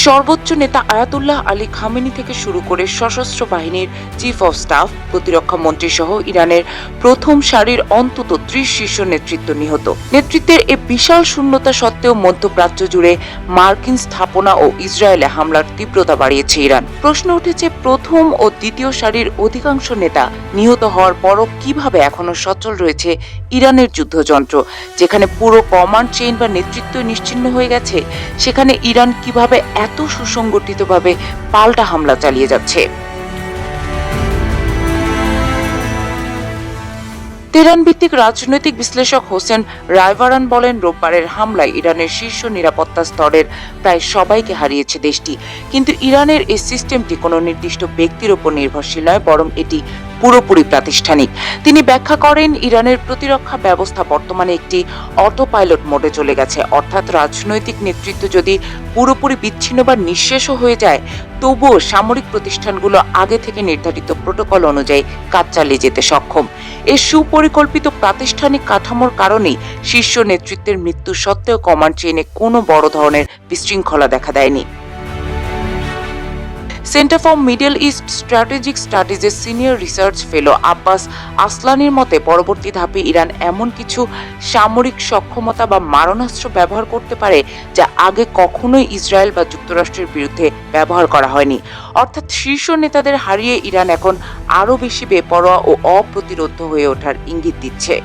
সর্বোচ্চ নেতা Ayatollah Ali Khamenei থেকে শুরু করে সশস্ত্র বাহিনীর চিফ অফ স্টাফ, প্রতিরক্ষা মন্ত্রী সহ ইরানের প্রথম সারির অন্তত ৩০ শীর্ষ নেতৃত্ব নিহত। নেতৃত্বের এ বিশাল শূন্যতা সত্ত্বেও মধ্যপ্রাচ্য জুড়ে মার্কিন স্থাপনা ও ইসরায়েলে হামলার তীব্রতা বাড়িয়েছে ইরান। প্রশ্ন উঠেছে, প্রথম ও দ্বিতীয় সারির অধিকাংশ নেতা নিহত হওয়ার পরও কিভাবে এখনো সচল রয়েছে ইরানের যুদ্ধযন্ত্র? যেখানে পুরো কমান্ড চেইন বা নেতৃত্ব নিশ্চিহ্ন হয়ে গেছে, সেখানে ইরান কিভাবে এত সুসংগঠিতভাবে পাল্টা হামলা চালিয়ে যাচ্ছে? তেহরান ভিত্তিক রাজনৈতিক বিশ্লেষক হোসেন রায়ভারান বলেন, রোববারের হামলায় ইরানের শীর্ষ নিরাপত্তা স্তরের প্রায় সবাইকে হারিয়েছে দেশটি। কিন্তু ইরানের এই সিস্টেমটি কোনো নির্দিষ্ট ব্যক্তির উপর নির্ভরশীল নয়, বরং এটি পুরোপুরি প্রাতিষ্ঠানিক। তিনি ব্যাখ্যা করেন, ইরানের প্রতিরক্ষা ব্যবস্থা বর্তমানে একটি অটো পাইলট মোডে চলে গেছে। অর্থাৎ রাজনৈতিক নেতৃত্ব যদি পুরোপুরি বিচ্ছিন্ন বা নিঃশেষও হয়ে যায়, তবুও সামরিক প্রতিষ্ঠানগুলো আগে থেকে নির্ধারিত প্রোটোকল অনুযায়ী কাজ চালিয়ে যেতে সক্ষম। এই সুপরিকল্পিত প্রাতিষ্ঠানিক কাঠামোর কারণেই শীর্ষ নেতৃত্বের মৃত্যু সত্ত্বেও কমান্ড চেইনে কোনো বড় ধরনের বিশৃঙ্খলা দেখা দেয়নি। Centre for middle east strategic স্টাডিজের সিনিয়র রিসার্চ ফেলো আব্বাস আসলানির মতে, পরবর্তী ধাপে ইরান এমন কিছু সামরিক সক্ষমতা বা মারণাস্ত্র ব্যবহার করতে পারে যা আগে কখনোই ইসরায়েল বা যুক্তরাষ্ট্রের বিরুদ্ধে ব্যবহার করা হয়নি। অর্থাৎ শীর্ষ নেতাদের হারিয়ে ইরান এখন আরও বেশি বেপরোয়া ও অপ্রতিরোধ্য হয়ে ওঠার ইঙ্গিত দিচ্ছে।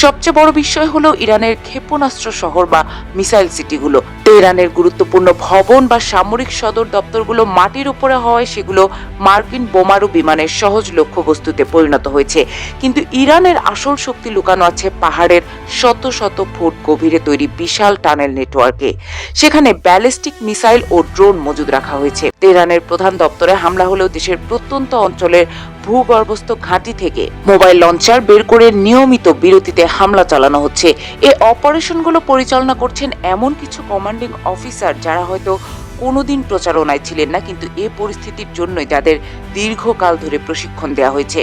সবচেয়ে বড় বিষয় হলো ইরানের ক্ষেপণাস্ত্র শহর বা মিসাইল সিটিগুলো। তেহরানের গুরুত্বপূর্ণ ভবন বা সামরিক সদর দপ্তরগুলো মাটির উপরে হওয়ায় সেগুলো মার্কিন বোমারু বিমানের সহজ লক্ষ্যবস্তুতে পরিণত হয়েছে। কিন্তু ইরানের আসল শক্তি লুকানো আছে পাহাড়ের শত শত ফুট গভীরে তৈরি বিশাল টানেল নেটওয়ার্কে। সেখানে ব্যালিস্টিক মিসাইল ও ড্রোন মজুদ রাখা হয়েছে। তেহরানের প্রধান দপ্তরে হামলা হলেও দেশের প্রত্যন্ত অঞ্চলের ভূগর্ভস্থ ঘাঁটি থেকে মোবাইল লঞ্চার বের করে নিয়মিত বিরতিতে হামলা চালানো হচ্ছে। এই অপারেশনগুলো পরিচালনা করছেন এমন কিছু কমান্ডিং অফিসার যারা হয়তো কোনোদিন প্রচারণায় ছিলেন না, কিন্তু এ পরিস্থিতির জন্যই তাদের দীর্ঘকাল ধরে প্রশিক্ষণ দেওয়া হয়েছে।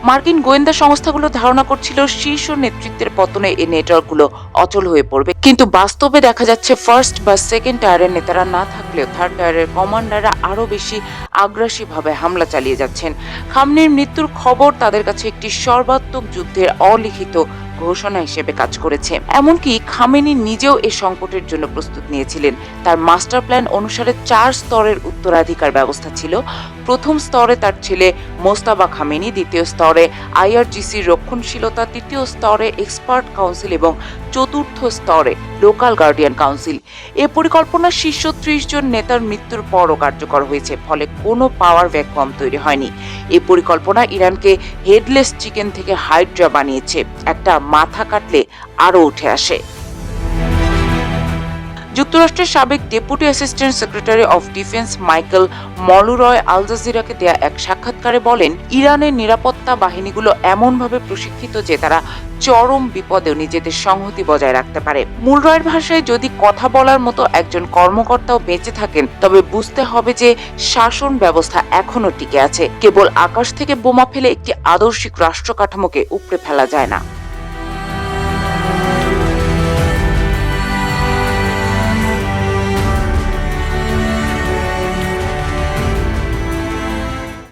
মার্কিন গোয়েন্দা সংস্থাগুলো ধারণা করছিল শীর্ষ নেতৃত্বের পতনে এই নেটওয়ার্কগুলো অচল হয়ে পড়বে, কিন্তু বাস্তবে দেখা যাচ্ছে ফার্স্ট বা সেকেন্ড টায়ারের নেতারা না থাকলেও থার্ড টায়ারের কমান্ডাররা আরো বেশি আগ্রাসীভাবে হামলা চালিয়ে যাচ্ছেন। খামনির মৃত্যুর খবর তাদের কাছে একটি সর্বাত্মক যুদ্ধের অলিখিত ঘোষণা হিসেবে কাজ করেছে। এমনকি খামেনি নিজেও এই সংকটের জন্য প্রস্তুত নিয়েছিলেন। তার মাস্টার প্ল্যান অনুসারে 4 স্তরের উত্তরাধিকার ব্যবস্থা ছিল। প্রথম স্তরে তার ছেলে মোস্তাবা খামেনি, দ্বিতীয় স্তরে আইআরজিসির রক্ষণশীলতা, তৃতীয় স্তরে এক্সপার্ট কাউন্সিল এবং চতুর্থ স্তরে লোকাল গার্ডিয়ান কাউন্সিল। এ পরিকল্পনা শীর্ষ 30 জন নেতার মৃত্যুর পরও কার্যকর হয়েছে, ফলে কোনো পাওয়ার ভ্যাকুয়াম তৈরি হয়নি। এই পরিকল্পনা ইরানকে হেডলেস চিকেন থেকে হাইড্রা বানিয়েছে। একটা মাথা কাটলে আরো উঠে আসে। যুক্তরাষ্ট্রের সাবেক deputy assistant secretary of defence Michael Mulroy Al জাজিরাকে দেয়া এক সাক্ষাৎকারে বলেন, ইরানের নিরাপত্তা বাহিনীগুলো এমনভাবে প্রশিক্ষিত যে তারা চরম বিপদেও নিজেদের সংহতি বজায় রাখতে পারে। মুলরয়ের ভাষায়, যদি কথা বলার মতো একজন কর্মকর্তাও বেঁচে থাকেন, তবে বুঝতে হবে যে শাসন ব্যবস্থা এখনো টিকে আছে। কেবল আকাশ থেকে বোমা ফেলে একটি আদর্শিক রাষ্ট্র কাঠামোকে উপড়ে ফেলা যায় না।